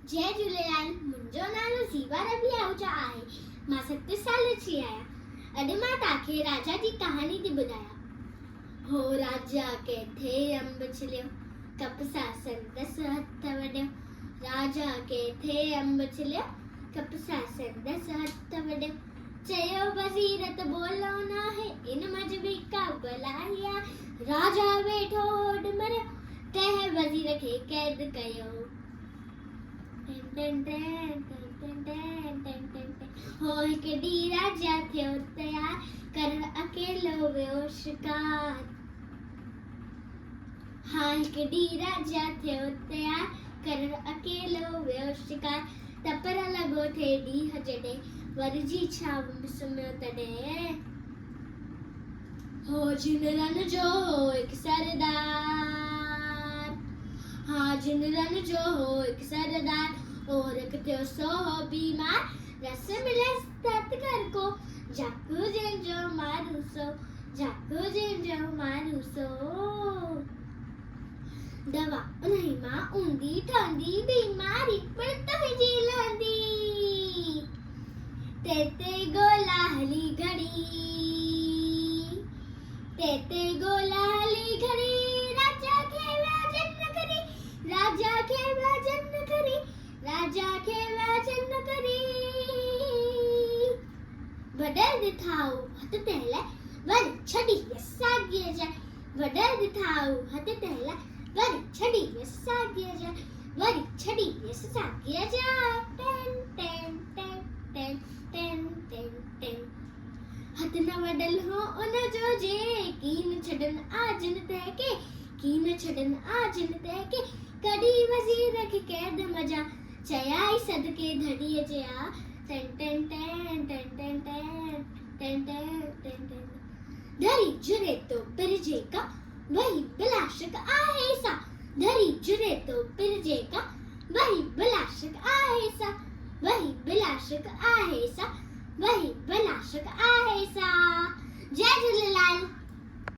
जय झूलेलाल। मुंहिंजो नालो ज़ीवा रबी आहूजा आहे। मां 7 साल जी आहियां। अॼु मां तव्हांखे राजा जी कहानी थी ॿुधायां। हो राजा किथे अंब छिलियो, कपसां संदस हथ वॾियो। राजा किथे अंब छिलियो, कपसां संदस हथ वॾियो। चयो वज़ीर त बोलो नाहे, इन मजबी का भलाई आहे। राजा वेठो होॾ मरियो, तंहिं वज़ीर खे क़ैद कयो। हो हिकु ॾींहुं राजा थियो तयार, करण अकेलो वियो शिकार। हाँ, हिकु ॾींहुं राजा थियो तयार, करण अकेलो वियो शिकार। तपर लॻो थे ॾींहुं जॾहिं, वरजी छांव में सुम्हियो तॾहिं। हो जिनरन जो हो हिकु सरदार, हाँ जिनरन जो हो हिकु सरदार। और थियो सो हो बीमार, रस मिलस तत्कर को, जाकू जंहिंजो मारू सो, जाकू जंहिंजो मारू सो। दवा उन्हीं मां ऊंदी ठहंदी, बीमारी पर तुंहिंजी लहंदी। ते गोला हली घड़ी, ते गोला हली घड़ी। राजा खे वजन न करी, राजा खे वजन न करी, राजा खे वजन न करी। वॾर थाऊ हथ तहला, वरी छड़ी साॻिए जा। वॾर थाऊ हथ तहला, वरी छड़ी साॻिए जा, वरी छड़ी साॻिए जा। Ten ten ten ten ten ten ten. हथ न वडल हो उन जो जे, कीन छडन आजन तहके, कीन छडन आजन तहके। कड़ी वज़ीर खे कैद मजा, चयाई सदके धड़ीअ जा। Ten ten ten ten ten ten ten ten ten ten. धरी जुरे तो पिरजे का, वही बिलाशक आहे सा। धरी जुरे तो पिरजे का, वही बिलाशक आहे सा। वही बिलाशक आहे सा, वही बिलाशक आहे सा। जय झूलेलाल।